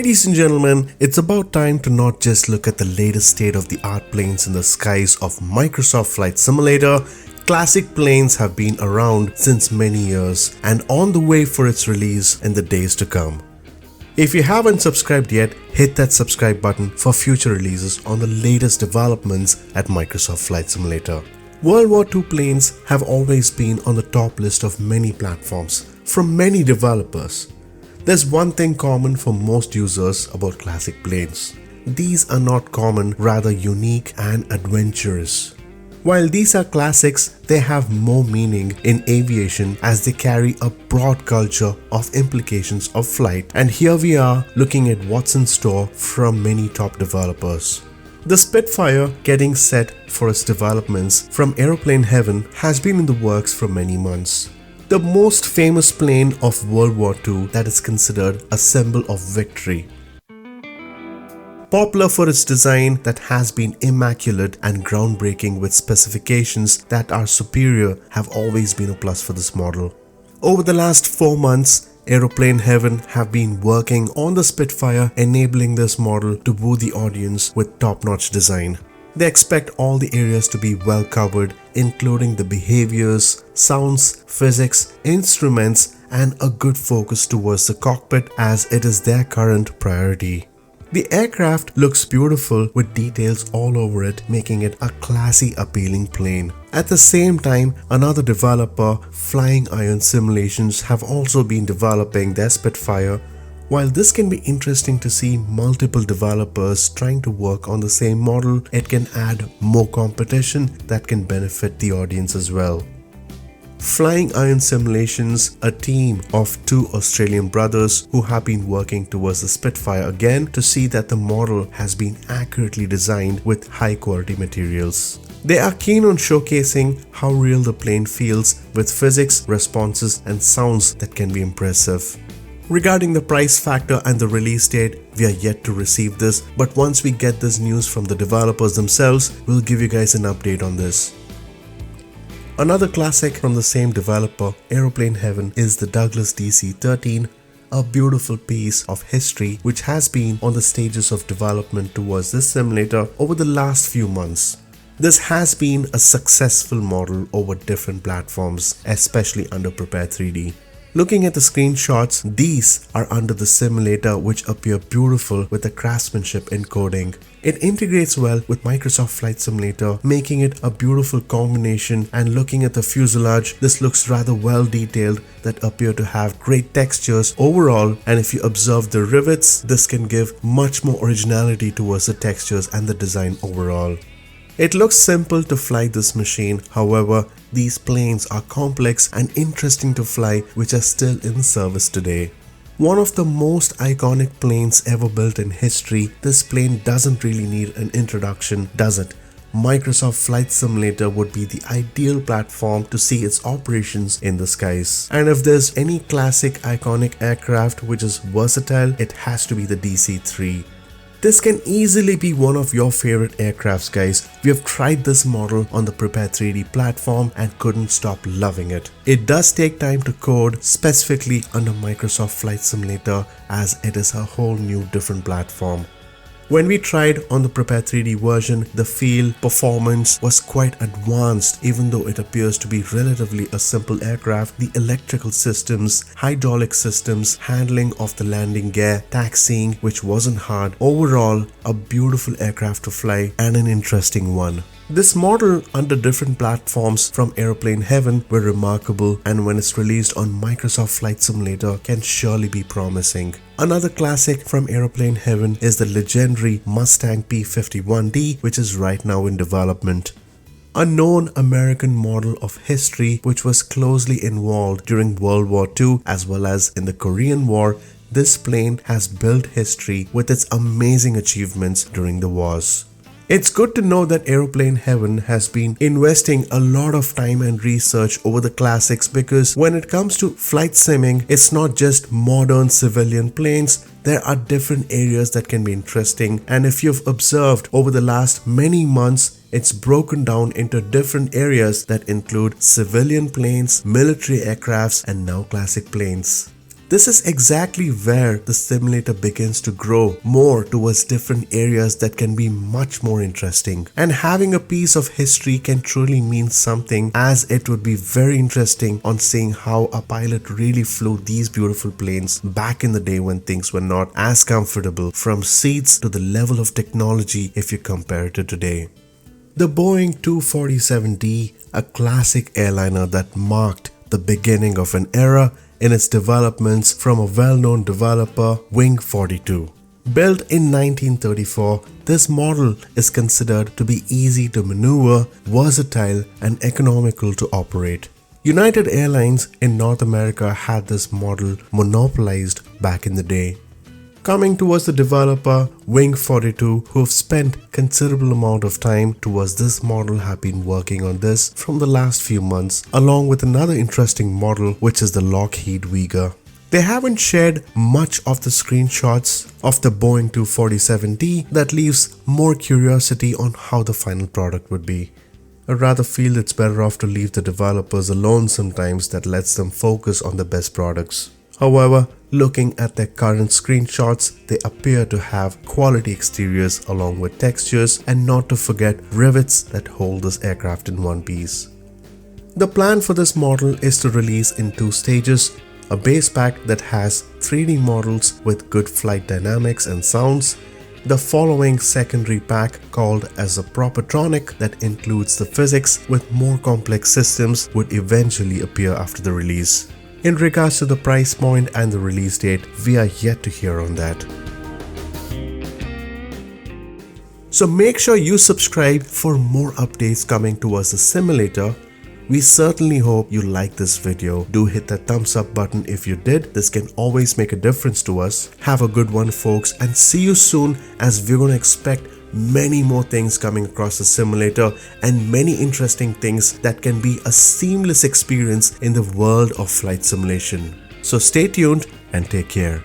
Ladies and gentlemen, it's about time to not just look at the latest state-of-the-art planes in the skies of Microsoft Flight Simulator. Classic planes have been around since many years and on the way for its release in the days to come. If you haven't subscribed yet, hit that subscribe button for future releases on the latest developments at Microsoft Flight Simulator. World War II planes have always been on the top list of many platforms from many developers. There's one thing common for most users about classic planes. These are not common, rather unique and adventurous. While these are classics, they have more meaning in aviation as they carry a broad culture of implications of flight, and here we are looking at what's in store from many top developers. The Spitfire, getting set for its developments from Aeroplane heaven, has been in the works for many months. The most famous plane of World War II that is considered a symbol of victory. Popular for its design that has been immaculate and groundbreaking with specifications that are superior have always been a plus for this model. Over the last 4 months, Aeroplane Heaven have been working on the Spitfire, enabling this model to woo the audience with top-notch design. They expect all the areas to be well covered, including the behaviors, sounds, physics, instruments, and a good focus towards the cockpit as it is their current priority. The aircraft looks beautiful with details all over it, making it a classy, appealing plane. At the same time, another developer, Flying Iron Simulations, have also been developing their Spitfire. While this can be interesting to see multiple developers trying to work on the same model, it can add more competition that can benefit the audience as well. Flying Iron Simulations, a team of 2 Australian brothers who have been working towards the Spitfire again to see that the model has been accurately designed with high quality materials. They are keen on showcasing how real the plane feels with physics, responses and sounds that can be impressive. Regarding the price factor and the release date, we are yet to receive this, but once we get this news from the developers themselves, we'll give you guys an update on this. Another classic from the same developer, Aeroplane Heaven, is the Douglas DC-13, a beautiful piece of history which has been on the stages of development towards this simulator over the last few months. This has been a successful model over different platforms, especially under Prepare 3D. Looking at the screenshots, these are under the simulator which appear beautiful with the craftsmanship encoding. It integrates well with Microsoft Flight Simulator, making it a beautiful combination, and looking at the fuselage, this looks rather well detailed that appear to have great textures overall, and if you observe the rivets, this can give much more originality towards the textures and the design overall. It looks simple to fly this machine, however, these planes are complex and interesting to fly which are still in service today. One of the most iconic planes ever built in history, this plane doesn't really need an introduction, does it? Microsoft Flight Simulator would be the ideal platform to see its operations in the skies. And if there's any classic iconic aircraft which is versatile, it has to be the DC-3. This can easily be one of your favorite aircrafts, guys. We have tried this model on the Prepare 3D platform and couldn't stop loving it. It does take time to code, specifically under Microsoft Flight Simulator, as it is a whole new different platform. When we tried on the Prepare 3D version, the feel, performance was quite advanced even though it appears to be relatively a simple aircraft. The electrical systems, hydraulic systems, handling of the landing gear, taxiing which wasn't hard. Overall, a beautiful aircraft to fly and an interesting one. This model under different platforms from Aeroplane Heaven were remarkable, and when it's released on Microsoft Flight Simulator can surely be promising. Another classic from Aeroplane Heaven is the legendary Mustang P-51D, which is right now in development. A known American model of history which was closely involved during World War II as well as in the Korean War, this plane has built history with its amazing achievements during the wars. It's good to know that Aeroplane Heaven has been investing a lot of time and research over the classics, because when it comes to flight simming, it's not just modern civilian planes. There are different areas that can be interesting, and if you've observed over the last many months, it's broken down into different areas that include civilian planes, military aircrafts, and now classic planes. This is exactly where the simulator begins to grow more towards different areas that can be much more interesting. And having a piece of history can truly mean something, as it would be very interesting on seeing how a pilot really flew these beautiful planes back in the day when things were not as comfortable, from seats to the level of technology if you compare it to today. The Boeing 247D, a classic airliner that marked the beginning of an era in its developments from a well-known developer, Wing 42. Built in 1934, this model is considered to be easy to maneuver, versatile, and economical to operate. United Airlines in North America had this model monopolized back in the day. Coming towards the developer, Wing 42, who have spent considerable amount of time towards this model, have been working on this from the last few months, along with another interesting model, which is the Lockheed Vega. They haven't shared much of the screenshots of the Boeing 247D that leaves more curiosity on how the final product would be. I rather feel it's better off to leave the developers alone sometimes. That lets them focus on the best products. However, looking at their current screenshots, they appear to have quality exteriors along with textures, and not to forget rivets that hold this aircraft in one piece. The plan for this model is to release in 2 stages, a base pack that has 3D models with good flight dynamics and sounds. The following secondary pack, called as a Propertronic, that includes the physics with more complex systems, would eventually appear after the release. In regards to the price point and the release date, we are yet to hear on that. So make sure you subscribe for more updates coming towards the simulator. We certainly hope you like this video. Do hit that thumbs up button if you did. This can always make a difference to us. Have a good one, folks, and see you soon, as we're going to expect many more things coming across the simulator and many interesting things that can be a seamless experience in the world of flight simulation. So stay tuned and take care.